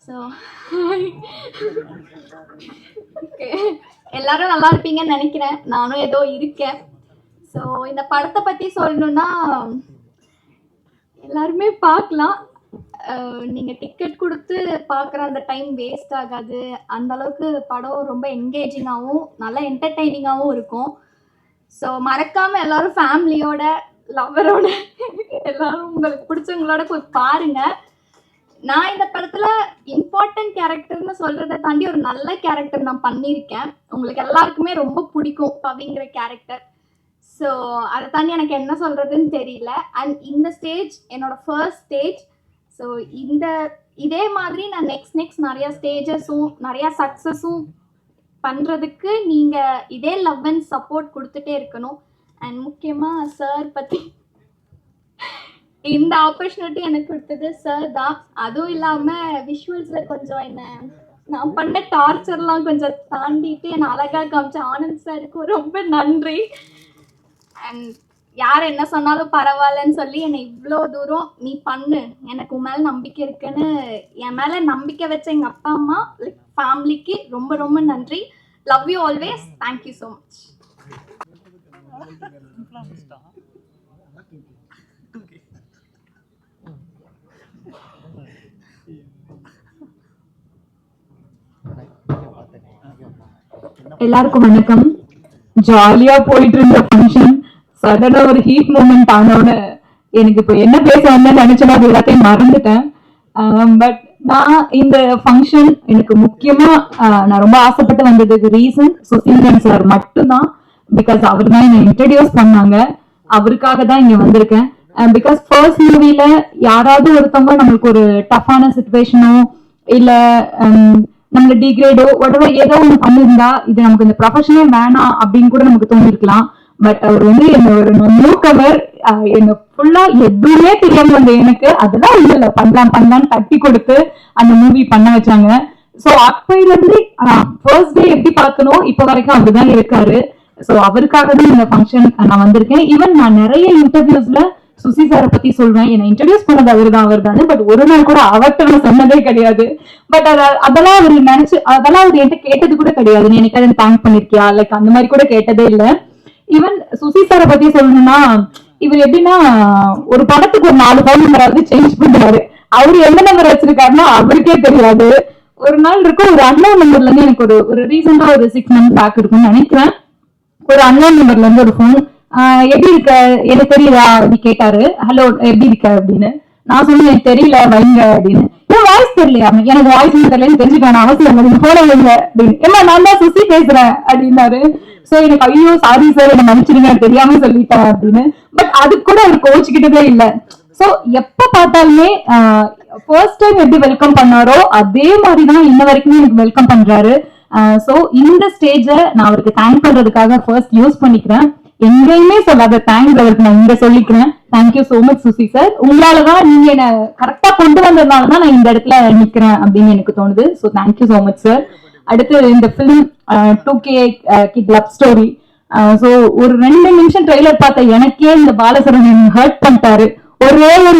So எல்லாரும் நல்லா இருப்பீங்கன்னு நினைக்கிறேன். நானும் ஏதோ இருக்கேன். ஸோ இந்த படத்தை பற்றி சொல்லணுன்னா எல்லாருமே பார்க்கலாம். நீங்கள் டிக்கெட் கொடுத்து பார்க்குற அந்த டைம் வேஸ்ட் ஆகாது. அந்த அளவுக்கு படம் ரொம்ப என்கேஜிங்காகவும் நல்லா என்டர்டெய்னிங்காகவும் இருக்கும். ஸோ மறக்காமல் எல்லாரும் ஃபேமிலியோட லவரோட எல்லாரும் உங்களுக்கு பிடிச்சவங்களோட போய் பாருங்கள். நான் இந்த படத்தில் இம்பார்ட்டன்ட் கேரக்டர்னு சொல்கிறத தாண்டி ஒரு நல்ல கேரக்டர் நான் பண்ணியிருக்கேன். உங்களுக்கு எல்லாருக்குமே ரொம்ப பிடிக்கும் பவிங்கிற கேரக்டர். ஸோ அதை தாண்டி எனக்கு என்ன சொல்கிறதுன்னு தெரியல. அண்ட் இந்த ஸ்டேஜ் என்னோட ஃபர்ஸ்ட் ஸ்டேஜ். ஸோ இதே மாதிரி நான் நெக்ஸ்ட் நிறையா ஸ்டேஜஸும் நிறையா சக்ஸஸும் பண்ணுறதுக்கு நீங்கள் இதே லவ் அண்ட் சப்போர்ட் கொடுத்துட்டே இருக்கணும். அண்ட் முக்கியமாக சார் பற்றி இந்த ஆப்பர்ச்சுனிட்டி எனக்கு கொடுத்தது சார் தான். அதுவும் இல்லாமல் விஷுவல்ஸில் கொஞ்சம் நான் பண்ண டார்ச்சர்லாம் கொஞ்சம் தாண்டிட்டு என்னை அழகாக காமிச்ச ஆனந்த் சாருக்கு ரொம்ப நன்றி. அண்ட் யார் என்ன சொன்னாலும் பரவாயில்லன்னு சொல்லி என்னை இவ்வளோ தூரம் நீ பண்ணு, எனக்கு உன் மேலே நம்பிக்கை இருக்குன்னு என் மேலே நம்பிக்கை வச்ச எங்கள் அப்பா அம்மா லைக் ஃபேமிலிக்கு ரொம்ப ரொம்ப நன்றி. Love you always. Thank you so much. எல்லாருக்கும் வணக்கம். ஜாலியா போயிட்டு இருந்த ஃபங்க்ஷன் சடனா ஒரு ஹீட் மூமெண்ட் ஆனோன்னு எனக்கு இப்போ என்ன பேச வந்தேன்னு நினைச்சேன்னா அது எல்லாத்தையும் மறந்துட்டேன். பட் நான் இந்த ஃபங்க்ஷன் எனக்கு முக்கியமா நான் ரொம்ப ஆசைப்பட்டு வந்ததுக்கு ரீசன் சுசீந்திரன் சார் மட்டும்தான். பிகாஸ் அவர் தான் என்னை இன்ட்ரடியூஸ் பண்ணாங்க. அவருக்காக தான் இங்க வந்திருக்கேன். பிகாஸ் ஃபர்ஸ்ட் மூவில யாராவது ஒருத்தவங்க நம்மளுக்கு ஒரு டஃப்பான சுச்சுவேஷனோ இல்ல நம்மள டிகிரேடோ whatever ஏதோ ஒன்று பண்ணிருந்தா இது நமக்கு இந்த ப்ரொஃபஷனே வேணாம் அப்படின்னு கூட நமக்கு தோணிருக்கலாம். பட் அவர் வந்து என்ன ஒரு நியூ கவர் என்ன ஃபுல்லா எதுவுமே தெரியாம வந்த எனக்கு அதெல்லாம் இல்ல பண்ணலான்னு தட்டி கொடுத்து அந்த மூவி பண்ண வச்சாங்க. ஸோ அப்பையில இருந்து ஃபர்ஸ்ட் டே எப்படி பார்க்கணும் இப்ப வரைக்கும் அப்படிதான் இருக்காரு. ஸோ அவருக்காக தான் இந்த ஃபங்க்ஷன் நான் வந்திருக்கேன். ஈவன் நான் நிறைய இன்டர்வியூஸ்ல சுசி சாரை பத்தி சொல்வேன். என்னை இன்ட்ரடியூஸ் பண்ணது அவர் தானே. பட் ஒரு நாள் கூட அவர்கிட்ட நான் சொன்னதே கிடையாது. பட் அதெல்லாம் அவர் நினைச்சு அதெல்லாம் அவர் என்கிட்ட கேட்டது கூட கிடையாது. நீ எனக்கு அதை தேங்க் பண்ணிருக்கியா லைக் அந்த மாதிரி கூட கேட்டதே இல்லை. ஈவன் சுசி சாரை பத்தி சொல்லணும்னா இவர் எப்படின்னா ஒரு படத்துக்கு ஒரு 4 ஃபோன் நம்பராவது சேஞ்ச் பண்றாரு. அவரு எந்த நம்பர் வச்சிருக்காருன்னா அவருக்கே தெரியாது. ஒரு நாள் இருக்கும் ஒரு அன்னோன் நம்பர்ல இருந்து எனக்கு ஒரு ரீசெண்டா ஒரு 6 months பேக் இருக்கும்னு நினைக்கிறேன். ஒரு அன்னோன் நம்பர்ல இருந்து ஒரு ஃபோன் எப்படி இருக்க எனக்கு தெரியுதா அப்படி கேட்டாரு. ஹலோ எப்படி இருக்க அப்படின்னு நான் சொன்னேன் எனக்கு தெரியல வைங்க அப்படின்னு. ஏன் வாய்ஸ் தெரியலையா எனக்கு வாய்ஸ் தெரியலன்னு தெரிஞ்சுக்கான அவசியம் இல்லை போன வைங்க அப்படின்னு. ஏமா நான் தான் சுசி பேசுறேன் அப்படின்னாரு. சோ எனக்கு ஐயோ சாரி சார் என்ன மன்னிச்சிருங்க தெரியாம சொல்லிட்டேன் அப்படின்னு. பட் அது கூட அவர் கோச்சுக்கிட்டதே இல்லை. சோ எப்ப பார்த்தாலுமே ஃபர்ஸ்ட் டைம் எப்படி வெல்கம் பண்ணாரோ அதே மாதிரிதான் இன்ன வரைக்குமே எனக்கு வெல்கம் பண்றாரு. சோ இந்த ஸ்டேஜ நான் அவருக்கு தேங்க் பண்றதுக்காக ஃபர்ஸ்ட் யூஸ் பண்ணிக்கிறேன். எங்கேயுமே சொல்லாத தேங்க்ஸ் அவருக்கு நான் இங்க சொல்லிக்கிறேன். Thank you so much Suchi sir. உங்களாலதான் நீங்க என்ன கரெக்டா கொண்டு வந்ததுனாலதான் நான் இந்த இடத்துல நிக்கிறேன் அப்படின்னு எனக்கு தோணுது. So thank you so much sir. அடுத்து இந்த film 2K kid love story. So ஒரு 2 நிமிஷம் ட்ரெய்லர் பார்த்த எனக்கே இந்த பாலசரவணன் ஹர்ட் பண்ணிட்டாரு. ஒரே ஒரு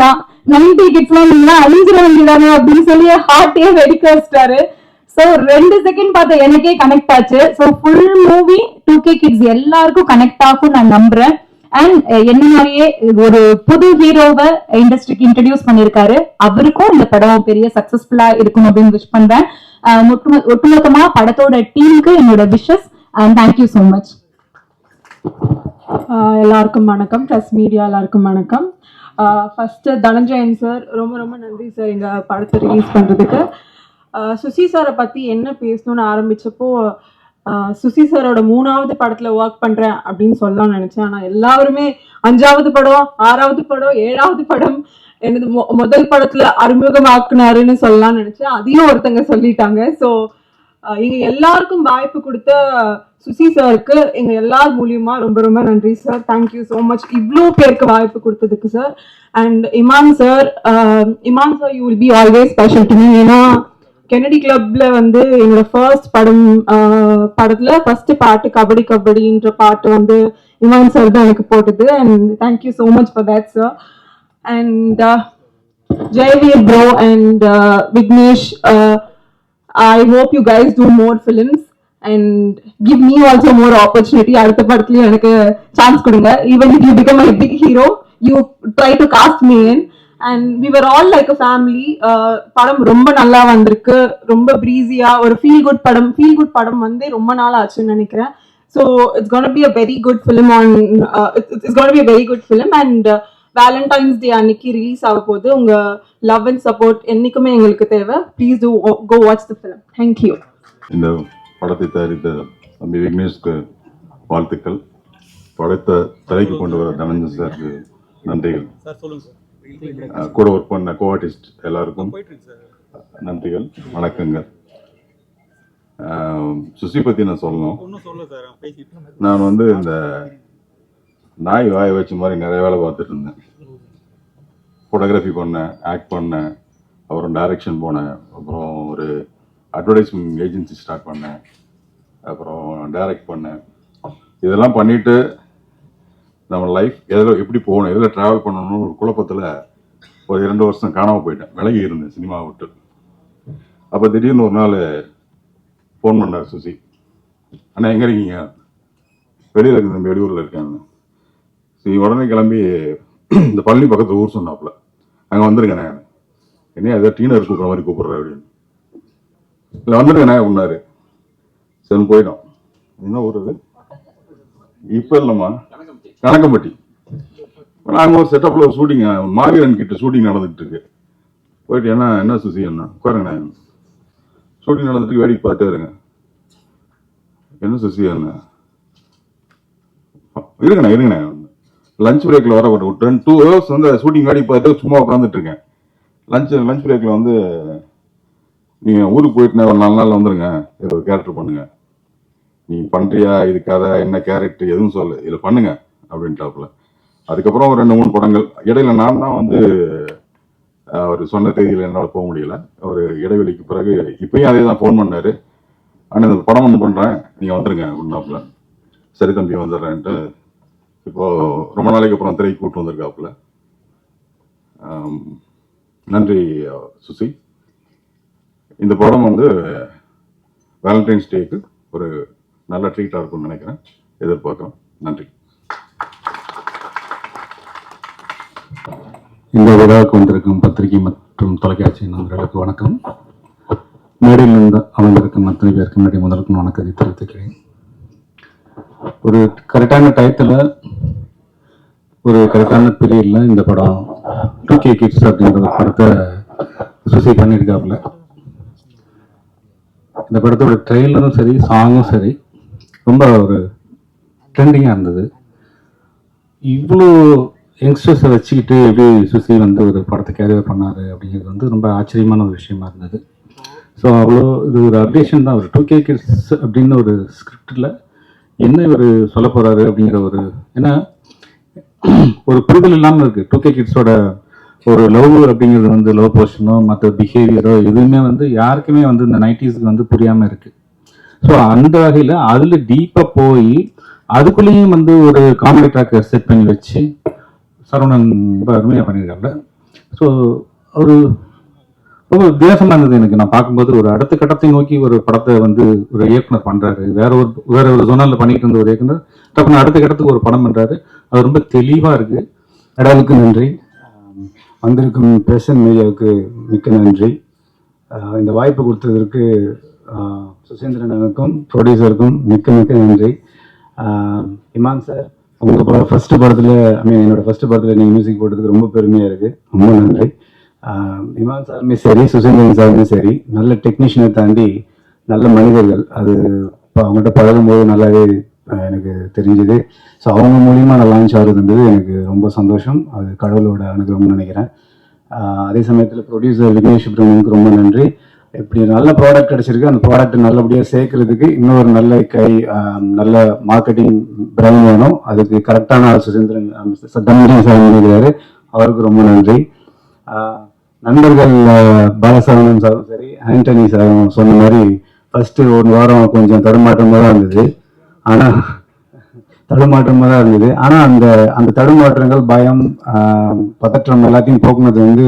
தான் 90 கிட்ஸ்லாம் நீங்க அழிஞ்சிட வேண்டியதானே அப்படின்னு சொல்லி ஹார்ட்டே வெடிக்க வச்சிட்டாரு. சோ 2 செகண்ட் பார்த்த எனக்கே கனெக்ட் ஆச்சு. So full movie 2K kids எல்லாருக்கும் கனெக்ட் ஆகும் நான் நம்புறேன். அண்ட் என்ன மாதிரியே ஒரு புது ஹீரோவை இண்டஸ்ட்ரிக்கு இன்ட்ரடியூஸ் பண்ணிருக்காரு. அவருக்கும் இந்த படம் பெரிய சக்சஸ்ஃபுல்லா இருக்கும் அப்படின்னு விஷ் பண்றேன். ஒட்டுமொத்தமா படத்தோட டீமுக்கு என்னோட wishes and thank you so much. எல்லாருக்கும் வணக்கம். ப்ரெஸ் மீடியா எல்லாருக்கும் வணக்கம். ஃபர்ஸ்ட் தனஞ்சயன் சார் ரொம்ப ரொம்ப நன்றி சார் எங்க படத்தை ரிலீஸ் பண்றதுக்கு. சுசி சாரை பத்தி என்ன பேசணும்னு ஆரம்பிச்சப்போ சுசி சாரோட 3வது படத்துல ஒர்க் பண்றேன் அப்படின்னு சொல்லலாம் நினைச்சேன். ஆனா எல்லாருமே 5வது படம் 6வது படம் 7வது படம் எனது முதல் படத்துல அறிமுகமாக்குனாருன்னு சொல்லலாம் நினைச்சேன். அதையும் ஒருத்தங்க சொல்லிட்டாங்க. ஸோ எங்க எல்லாருக்கும் வாய்ப்பு கொடுத்த சுசி சாருக்கு எங்க எல்லார் மூலியமா ரொம்ப ரொம்ப நன்றி சார். தேங்க்யூ ஸோ மச் இவ்வளோ பேருக்கு வாய்ப்பு கொடுத்ததுக்கு sir. And Imman sir you will be always special to me. ஏன்னா கெனடி கிளப்ல வந்து என்னோட ஃபர்ஸ்ட் படத்துல ஃபர்ஸ்ட் பாட்டு கபடி கபடின்ற பாட்டு வந்து இமான் சார் தான் எனக்கு போட்டது. And thank you so much for that sir. And Jayveer bro and Vignesh, I hope you guys do more films and give me also more opportunity. அடுத்த படத்துலயும் எனக்கு சான்ஸ் கொடுங்க. Even if you become a big hero, you try to cast me in. And we were all like a family. படம் ரொம்ப நல்லா வந்திருக்கு, ரொம்ப பிரீஸியா ஒரு ஃபீல் குட் படம் வந்து ரொம்ப நாள் ஆச்சுன்னு நினைக்கிறேன். So it's going to be a very good film on it's going to be a very good film and valentine's day அன்னைக்கு ரிலீஸ் ஆக போகுது. உங்க லவ் அண்ட் சப்போர்ட் என்னைக்குமே எங்களுக்கு தேவை. Please do go watch the film. Thank you. இந்த படத்தை தயாரித்த தம்பி விக்னேஷ்க்கு வாழ்த்துக்கள். படத்தை தலைக்கு கொண்டு வர தனஞ்சன் சாருக்கு நன்றிகள். கூட ஒர்க் பண்ண கோஆர்டிஸ்ட் எல்லாருக்கும் நன்றிகள், வணக்கங்கள். சுசி பத்தி நான் சொல்லணும். நான் வந்து இந்த நாய் வாய வச்ச மாதிரி நிறைய வேலை பார்த்துட்டு இருந்தேன். ஃபோட்டோகிராஃபி பண்ணேன், ஆக்ட் பண்ணேன், அப்புறம் டைரக்ஷன் போனேன், அப்புறம் ஒரு அட்வர்டைஸ்மெண்ட் ஏஜென்சி ஸ்டார்ட் பண்ணேன், அப்புறம் டைரக்ட் பண்ணேன். இதெல்லாம் பண்ணிட்டு நம்ம லைஃப் எதில் எப்படி போகணும், எதில் ட்ராவல் பண்ணணும்னு ஒரு குழப்பத்தில் ஒரு 2 வருஷம் காணாமல் போயிட்டேன். விலகி இருந்தேன் சினிமாவை விட்டு. அப்போ திடீர்னு ஒரு நாள் ஃபோன் பண்ணார் சுசி, அண்ணா எங்கே இருக்கீங்க? வெளியில் இருக்குது, வெளியூரில் இருக்கேன். சரி, உடனே கிளம்பி இந்த பழனி பக்கத்தில் ஊர் சொன்னாப்புல, அங்கே வந்துருங்கண்ணே. என்ன ஏதோ டீனர் கூப்பிட்ற மாதிரி கூப்பிட்றேன் அப்படின்னு. இல்லை வந்துருங்கண்ணே அப்படின்னாரு. சரி போயிட்டோம். என்ன ஊர் அது? இப்போ இல்லைம்மா, கணக்கம்பட்டி. நாங்கள் ஒரு செட்டப்பில் ஒரு ஷூட்டிங், மாவீரன் கிட்ட ஷூட்டிங் நடந்துகிட்டு இருக்கு. போயிட்டு என்ன சுசி என்ன உட்காருங்கண்ணே, ஷூட்டிங் நடந்துட்டு வேடிக்கை பார்த்துட்டே இருங்க. என்ன சுசி என்ன இருங்கண்ணே லஞ்ச் பிரேக்கில் வர ஒரு 2 hours வந்து ஷூட்டிங் வேடி பார்த்து சும்மா உட்காந்துட்டு இருக்கேன். லஞ்ச் பிரேக்கில் வந்து நீங்கள் ஊருக்கு போயிட்டு ஒரு 4 நாள் வந்துருங்க, இதில் ஒரு கேரக்டர் பண்ணுங்க, நீ பண்ணுறியா, இது கதை என்ன கேரக்டர் எதுவும் சொல்லு, இதில் பண்ணுங்க அப்படின்ட்டாப்புல. அதுக்கப்புறம் ஒரு 2-3 படங்கள் இடையில நான் தான் வந்து அவர் சொன்ன தேதியில் என்னால் போக முடியல. ஒரு இடைவெளிக்கு பிறகு இப்பயும் அதே தான் ஃபோன் பண்ணார், ஆனால் இந்த படம் ஒன்று பண்ணுறேன் நீங்கள் வந்துருங்க அப்படின்னாப்புல. சரி தம்பி வந்துடுறேன்ட்டு இப்போ ரொம்ப நாளைக்கு அப்புறம் திரைக்கு கூப்பிட்டு வந்திருக்காப்புல. நன்றி சுசி. இந்த படம் வந்து வேலண்டைன்ஸ் டேக்கு ஒரு நல்ல ட்ரீட்டாக இருக்கும்னு நினைக்கிறேன், எதிர்பார்க்குறோம். நன்றி. இந்த விழாவுக்கு வந்திருக்கும் பத்திரிகை மற்றும் தொலைக்காட்சி நண்பர்களுக்கு வணக்கம். மேடையில் இருந்து அமர்ந்திருக்கும் அத்தனை பேருக்கு முன்னாடி முதலுக்கு வணக்கத்தை தெரிவித்துக்கிறேன். ஒரு கரெக்டான டயத்தில் ஒரு கரெக்டான பீரியடில் இந்த படம் 2K கிட்ஸ் அப்படின்ற ஒரு படத்தை சுசி பண்ணியிருக்காப்புல. இந்த படத்தோட ட்ரெய்லரும் சரி, சாங்கும் சரி, ரொம்ப ஒரு ட்ரெண்டிங்காக இருந்தது. இவ்வளோ யங்ஸ்டர்ஸை வச்சுக்கிட்டு எப்படி சுசி வந்து ஒரு படத்தை கேரியர் பண்ணார் அப்படிங்கிறது வந்து ரொம்ப ஆச்சரியமான ஒரு விஷயமா இருந்தது. ஸோ அவ்வளோ இது ஒரு அப்டேஷன் தான். ஒரு 2K கிட்ஸ் அப்படின்னு ஒரு ஸ்கிரிப்டில் என்ன இவர் சொல்ல போகிறாரு அப்படிங்கிற ஒரு, ஏன்னா ஒரு புரிதல் இல்லாமல் இருக்குது. 2K கிட்ஸோட ஒரு லவ் அப்படிங்கிறது வந்து லவ் போர்ஷனோ மற்ற பிஹேவியரோ எதுவுமே வந்து யாருக்குமே வந்து இந்த 90s வந்து புரியாமல் இருக்குது. ஸோ அந்த வகையில் அதில் டீப்பாக போய் அதுக்குள்ளேயும் வந்து ஒரு காமெடி ட்ராக்கை செட் பண்ணி வச்சு சரவணன் ரொம்ப அருமையாக பண்ணியிருக்காங்க. ஸோ ஒரு ரொம்ப வித்தியாசமாக இருந்தது எனக்கு. நான் பார்க்கும்போது ஒரு அடுத்த கட்டத்தை நோக்கி ஒரு படத்தை வந்து ஒரு இயக்குனர் பண்ணுறாரு, வேற ஒரு ஜோனலில் பண்ணிட்டு இருந்த ஒரு இயக்குனர் டக்குனு அடுத்த கட்டத்துக்கு ஒரு படம் பண்ணுறாரு. அது ரொம்ப தெளிவாக இருக்குது. கடவுளுக்கு நன்றி. வந்திருக்கும் பிரசன் மீடியாவுக்கு மிக்க நன்றி. இந்த வாய்ப்பு கொடுத்ததற்கு சுசேந்திரனுக்கும் ப்ரொடியூசருக்கும் மிக்க நன்றி. இமான் சார், உங்கள் ஃபர்ஸ்ட் படத்தில் என்னோட ஃபர்ஸ்ட் படத்தில் நீங்கள் மியூசிக் போட்டதுக்கு ரொம்ப பெருமையாக இருக்குது, ரொம்ப நன்றி. இமான் சாருமே சரி, சுசேந்திரன் சாருமே சரி, நல்ல டெக்னீஷியனை தாண்டி நல்ல மனிதர்கள். அது இப்போ அவங்கள்ட்ட பழகும்போது நல்லாவே எனக்கு தெரிஞ்சுது. ஸோ அவங்க மூலியமாக நான் லான்ச் ஆகுதுன்றது எனக்கு ரொம்ப சந்தோஷம். அது கடவுளோட அனுகிரகம்னு நினைக்கிறேன். அதே சமயத்தில் ப்ரொடியூசர் விக்னேஷ் சுப்ரமணியனுக்கு ரொம்ப நன்றி. இப்படி நல்ல ப்ராடக்ட் கிடச்சிருக்கு, அந்த ப்ராடக்ட் நல்லபடியாக சேர்க்கறதுக்கு இன்னொரு நல்ல மார்க்கெட்டிங் பிரைன் வேணும். அதுக்கு கரெக்டான சுசேந்திரன் தம்பி சார் இருக்கிறாரு, அவருக்கு ரொம்ப நன்றி. நண்பர்கள் பாலசரவணன் சாரும் சரி, ஆண்டனி சாரும் சொன்ன மாதிரி ஃபர்ஸ்ட் 1 வாரம் கொஞ்சம் தடுமாற்றமாக தான் இருந்தது. ஆனால் அந்த தடுமாற்றங்கள், பயம், பதற்றம் எல்லாத்தையும் போக்குனது வந்து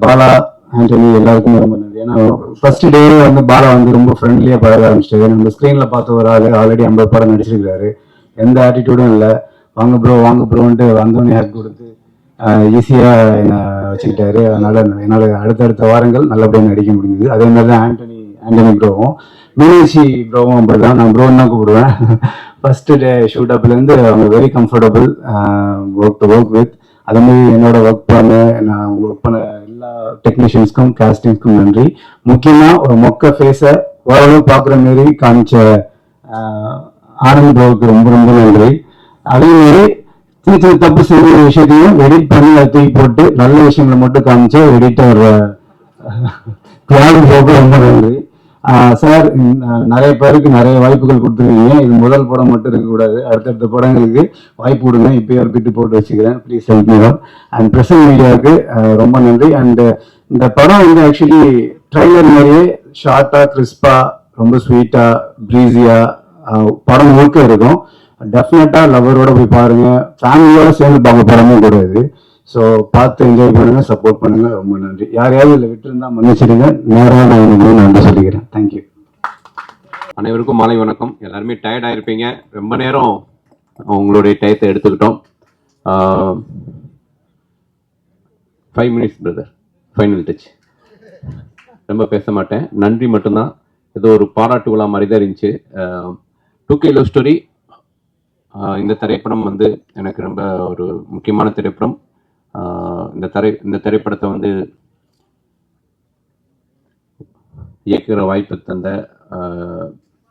பாலா, ஆண்டனி எல்லாருக்குமே ரொம்ப நன்றி. ஏன்னா ஃபர்ஸ்ட் டே வந்து பாலா வந்து ரொம்ப ஃப்ரெண்ட்லியாக பழக ஆரம்பிச்சிட்டாரு. நம்ம ஸ்க்ரீனில் பார்த்த ஒரு ஆள் ஆல்ரெடி 50 படம் நடிச்சிருக்காரு. எந்த ஆட்டிடியூடும் இல்லை. வாங்க ப்ரோன்ட்டு வந்தோடனே ஹேக் கொடுத்து ஈஸியாக என்னை வச்சுக்கிட்டாரு. அதனால என்னால் அடுத்தடுத்த வாரங்கள் நல்லபடியாக நடிக்க முடியுது. அதே மாதிரி தான் ஆண்டனி ப்ரோவும் மீனாட்சி ப்ரோவும் அப்படி தான். நான் ப்ரோன்னு தான் கூப்பிடுவேன். ஃபர்ஸ்ட் டே ஷூட் அப்லேருந்து அவங்க வெரி கம்ஃபர்டபுள் ஒர்க் வித். அதே மாதிரி என்னோட நான் ஒர்க் பண்ண எல்லா டெக்னீஷியன்ஸ்க்கும் கேஸ்டிங்ஸ்க்கும் நன்றி. முக்கியமாக ஒரு மொக்க ஃபேஸை ஓரளவு பார்க்குற மாரி காமிச்ச ஆனந்த் ப்ரோவுக்கு ரொம்ப ரொம்ப நன்றி. அதே மாதிரி சின்ன தப்பு செய்ய விஷயத்தையும் எடிட் பண்ணி அதை தூக்கி போட்டு நல்ல விஷயங்களை மட்டும் காமிச்ச எடிட்டர் ரொம்ப நன்றி. சார், நிறைய பேருக்கு நிறைய வாய்ப்புகள் கொடுத்துருக்கீங்க. இது முதல் படம் மட்டும் இருக்கக்கூடாது. அடுத்தடுத்த படங்களுக்கு வாய்ப்பு கொடுங்க. இப்பயே ஒரு பிட்டு போட்டு வச்சுக்கிறேன். Please help me out. And present மீடியாவுக்கு ரொம்ப நன்றி. அண்ட் இந்த படம் வந்து ஆக்சுவலி ட்ரைலர் மாதிரியே ஷார்ட்டா, கிறிஸ்பா, ரொம்ப ஸ்வீட்டா, ப்ரீஸியா படம் முழுக்க இருக்கும். டெஃபினட்டா லவரோட போய் பாருங்க. ஃபேமிலியோட சேர்ந்து பார்க்க படமும் கூட இது. ஸோ பார்த்து என்ஜாய் பண்ணுங்க, சப்போர்ட் பண்ணுங்க. ரொம்ப நன்றி. யாரையாவது இதில் விட்டுருந்தா மன்னிச்சிடுங்க. நேரமாக நான் உங்களுக்கு நன்றி சொல்லிக்கிறேன். தேங்க்யூ. அனைவருக்கும் மாலை வணக்கம். எல்லாருமே டயர்ட் ஆயிருப்பீங்க. ரொம்ப நேரம் உங்களுடைய டயத்தை எடுத்துக்கிட்டோம். 5 minutes பிரதர், ஃபைனல் டச். ரொம்ப பேச மாட்டேன், நன்றி மட்டும்தான். ஏதோ ஒரு பாராட்டு விழா மாதிரி தான் இருந்துச்சு. 2K லவ் ஸ்டோரி இந்த திரைப்படம் வந்து எனக்கு ரொம்ப ஒரு முக்கியமான திரைப்படம். இந்த திரைப்படத்தை வந்து இயக்குகிற வாய்ப்பு தந்த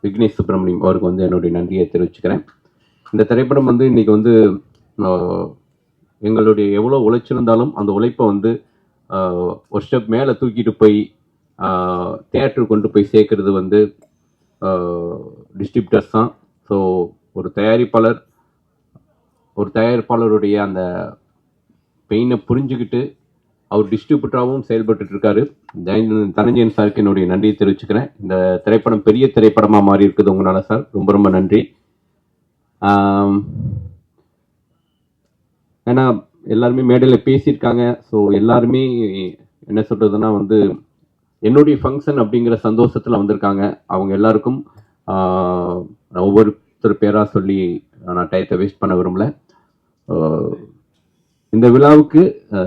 விக்னேஷ் சுப்பிரமணியம் அவருக்கு வந்து என்னுடைய நன்றியை தெரிவிச்சுக்கிறேன். இந்த திரைப்படம் வந்து இன்னைக்கு வந்து எங்களுடைய எவ்வளோ உழைச்சிருந்தாலும் அந்த உழைப்பை வந்து ஒரு ஸ்டெப் மேலே தூக்கிட்டு போய் தியேட்டருக்கு கொண்டு போய் சேர்க்கறது வந்து டிஸ்ட்ரிபியூட்டர்ஸ் தான். ஸோ ஒரு தயாரிப்பாளருடைய அந்த பெயினை புரிஞ்சுக்கிட்டு அவர் டிஸ்ட்ரிபியூட்டராகவும் செயல்பட்டு இருக்காரு. தனஞ்சயன் சாருக்கு என்னுடைய நன்றியை தெரிவிச்சுக்கிறேன். இந்த திரைப்படம் பெரிய திரைப்படமாக மாறி இருக்குது உங்களால சார். ரொம்ப ரொம்ப நன்றி. ஏன்னா எல்லாருமே மேடையில் பேசியிருக்காங்க. ஸோ எல்லாருமே என்ன சொல்றதுன்னா வந்து என்னுடைய ஃபங்க்ஷன் அப்படிங்கிற சந்தோஷத்தில் வந்திருக்காங்க. அவங்க எல்லாருக்கும் ஒவ்வொருத்தர் பேராக சொல்லி நான் டயத்தை வேஸ்ட் பண்ண விரும்பல. இந்த விழாவுக்கு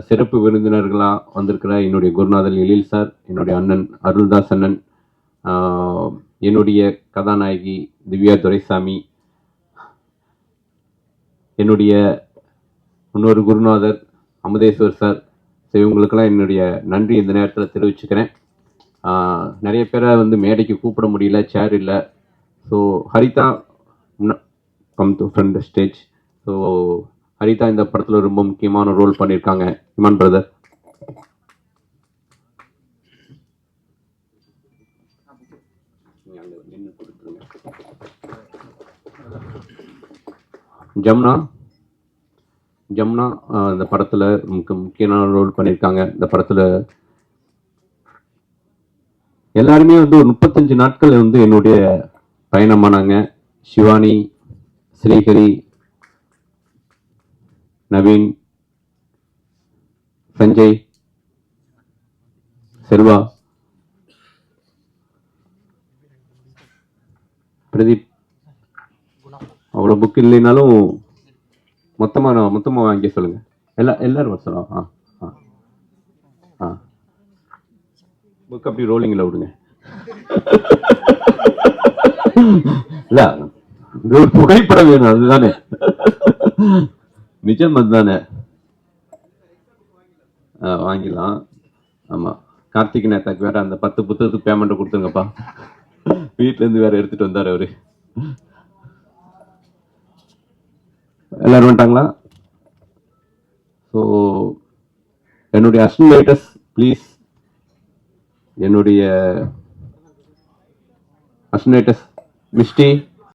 சிறப்பு விருந்தினர்களாக வந்திருக்கிற என்னுடைய குருநாதர் எழில் சார், என்னுடைய அண்ணன் அருள்தாஸ் அண்ணன், என்னுடைய கதாநாயகி திவ்யா துரைசாமி, என்னுடைய இன்னொரு குருநாதர் அமுதேஸ்வர் சார். ஸோ இவங்களுக்கெல்லாம் என்னுடைய நன்றி இந்த நேரத்தில் தெரிவிச்சுக்கிறேன். நிறைய பேரை வந்து மேடைக்கு கூப்பிட முடியல, சேர் இல்லை. So Haritha come to front stage. So Haritha இந்த படத்தில் ரொம்ப முக்கியமான ரோல் பண்ணியிருக்காங்க. இமான் பிரதர், ஜம்னா இந்த படத்தில் முக்கியமான ரோல் பண்ணியிருக்காங்க. இந்த படத்தில் எல்லாருமே வந்து ஒரு 35 நாட்கள் வந்து என்னுடைய பயணமானாங்க. சிவானி, ஸ்ரீஹரி, நவீன், சஞ்சய், செல்வா, பிரதீப். அவ்வளோ புக் இல்லைனாலும் மொத்தமாக வாங்கி சொல்லுங்க. எல்லாரும் வர சொல்லலாம். புக் அப்படி ரோலிங்கில் விடுங்க. இல்ல, ஒரு புகைப்படம் வேணும், அதுதானே நிஜம், அதுதானே. வாங்கிடலாம். ஆமா, கார்த்திக் நேதாக்கு வேற அந்த 10 புத்தகத்துக்கு பேமெண்ட் கொடுத்துருங்கப்பா. வீட்டுல இருந்து வேற எடுத்துட்டு வந்தாரு அவரு. எல்லாரும் வந்துட்டாங்களா? ஸோ என்னுடைய அசிஸ்டன்ட் ப்ளீஸ், என்னுடைய அசிஸ்டன்ட் மிஸ்டி,